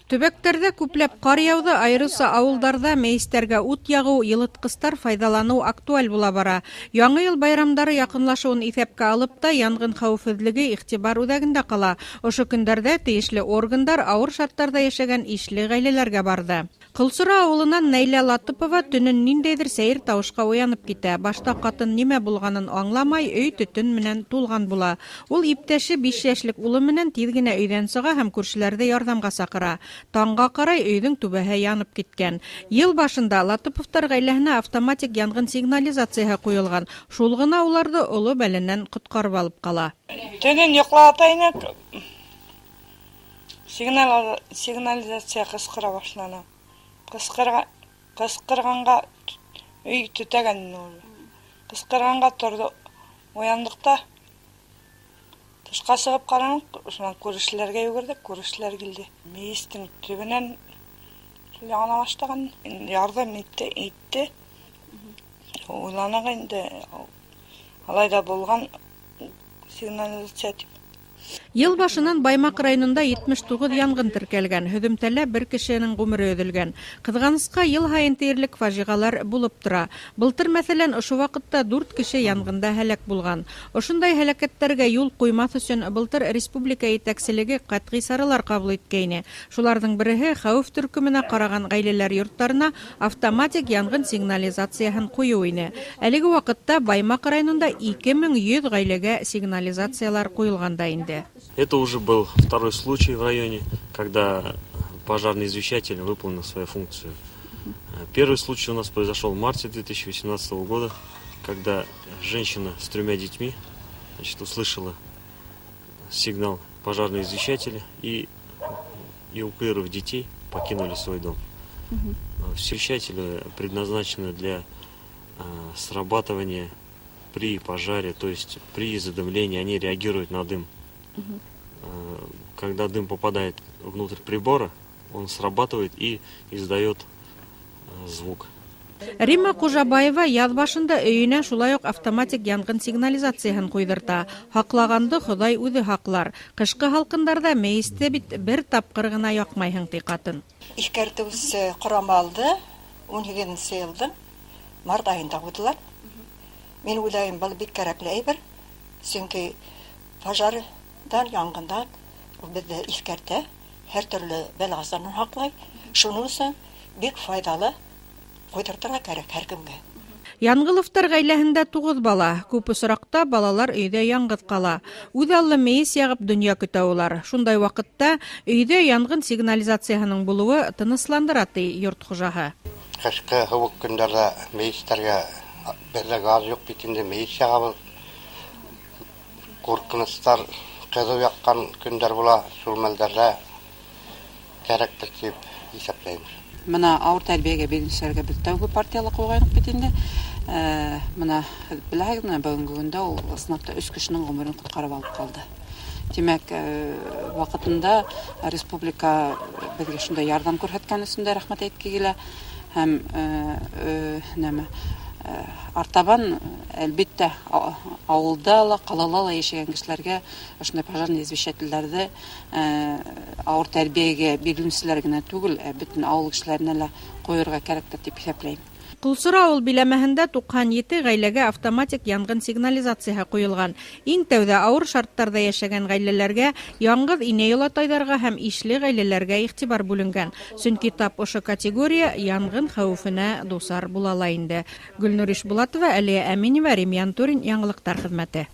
Төбәктәрдә күпләп ҡар яуҙы, айырыуса ауылдарҙа мейестәргә ут яғыу, йылытҡыстар файҙаланыу актуаль була бара. Яңы йыл байрамдары яҡынлашыуын иҫәпкә алып та янғын хәүефһеҙлеге иғтибар үҙәгендә ҡала. Ошо көндәрҙә тейешле органдар ауыр шарттарҙа йәшәгән ишле ғаиләләргә барҙы. Ҡылсура ауылынан Нәйлә Латыпова төнөн ниндәйҙер сәйер тауышҡа уянып китә. Башта ҡатын нимә булғанын аңламай, өй төтөн менән тулған була. Ул иптәше 5 йәшлек улы менән тиҙ генә өйҙән сыға һәм күршеләрҙе ярҙамға саҡыра. Таңға ҡарай өйҙөң түбәһе янып киткән. Йыл башында Латыповтар ғаиләһенә автоматик янғын сигнализацияһы ҡуйылған. Шул ғына уларҙы оло бәләнән ҡотҡарып алып ҡала. Төнөн йоҡлатайныҡ, сигнализация ҡысҡыра башланы. Ҡысҡырғанға өй төтәгән. Ҡысҡырғанға торҙо, уяндыҡ та. Тышҡа сығып ҡараныҡ, шунан күрешеләргә йүгерҙек, күрешеләр килде. Мейестең төбөнән яғына баштаған, ярҙам итте. Уйланыҡ инде, алайҙа булған сигнализация тип. Йыл башынан Баймаҡ районында 79 янғын теркәлгән, һөҙөмтәлә 1 кешенең ғүмере өҙөлгән. Ҡыҙғанысҡа, йыл һайын тиерлек фажиғалар булып тора. Былтыр, мәҫәлән, ошо ваҡытта 4 кеше янғында һәләк булған. Ошондай һәләкәттәргә юл ҡуймаҫ өсөн былтыр республика етәкселеге ҡәтғи саралар ҡабул иткәйне. Шуларҙың береһе хәүеф төркөмөнә ҡараған ғаиләләр йорттарына автоматик янғын сигнализацияһын ҡуйыу ине. Әлеге ваҡытта Баймаҡ районында 2100 ғаиләгә сигнализациялар ҡуйылғанда инде. Это уже был второй случай в районе, когда пожарный извещатель выполнил свою функцию. Первый случай у нас произошел в марте 2018 года, когда женщина с 3 детьми услышала сигнал пожарного извещателя и эвакуировав детей, покинули свой дом. Извещатели предназначены для срабатывания при пожаре, то есть при задымлении, они реагируют на дым. Когда дым попадает внутрь прибора, он срабатывает и издает звук. Рима Ҡужабаева яҙ башында өйөнә шулай уҡ автоматик янғын сигнализацияһын ҡуйҙырта. Һаҡлағанды Хоҙай үҙе һаҡлар. Ҡышҡы һалҡындарҙа мейесте бит бер тапҡыр ғына яҡмайһың, ти ҡатын. Иҫкәртеүсе ҡорамалды 18 йылдың март айында ҡуйҙылар. Мин уйлайым, был бик кәрәкле әйбер, сөнки пожардан, янғындан беҙҙе иҫкәртә, һәр төрлө бәлғазанан һаҡлай. Шуның өсөн бик файҙалы ҡуйҙыртырға кәрәк һәр кемгә. Янғыловтар ғаиләһендә 9 бала. Күп осраҡта балалар өйҙә яңғыҙ ҡала. Үҙ аллы мейес яғып донъя көтә улар. Шундай ваҡытта өйҙә янғын сигнализацияһының булыуы тынысландыра, ти йорт хужаһы. Ҡышҡы һыуыҡ көндәрҙә мейестәргә беҙҙә газ юҡ бит инде, мейес яғабыҙ. Ҡурҡыныстар ҡыҙыу яҡҡан көндәр була, шул мәлдәрҙә кәрәктер тип иҫәпләйбеҙ. Мына ауыр тәрбиәгә бирелеүселәргә беҙ тәүге партияла ҡуйғайныҡ бит инде. Мына беләһегеҙме, бөгөнгө көндә ул ысынлап та 3 кешенең ғүмерен ҡотҡарып алып ҡалды. Тимәк, ваҡытында республика беҙгә шундай ярҙам күрһәткән өсөн дә рәхмәт әйткегә килә. Һәм артабан, әлбиттә, ауылда ла, ҡалала ла йәшәгән кешеләргә ошондай пожарный извещательләрҙе ауыр тәрбиәгә бирелеүселәр генә түгел, бөтөн ауыл кешеләренә лә ҡуйырға кәрәктер дип иҫәпләйем. Ҡолсора ауыл биләмәһендә 97 ғаиләгә автоматик янғын сигнализацияһы ҡуйылған. Иң тәүҙә ауыр шарттарҙа йәшәгән ғаиләләргә, яңғыҙ инә йолатайҙарға һәм ишле ғаиләләргә иғтибар бүленгән. Сөнки тап ошо категория янғын хәүефенә дусар була ла инде. Гөлнур Ишбулатова, Әлиә Әминева, Рим Янтурин, Яңғылыҡтар хеҙмәте.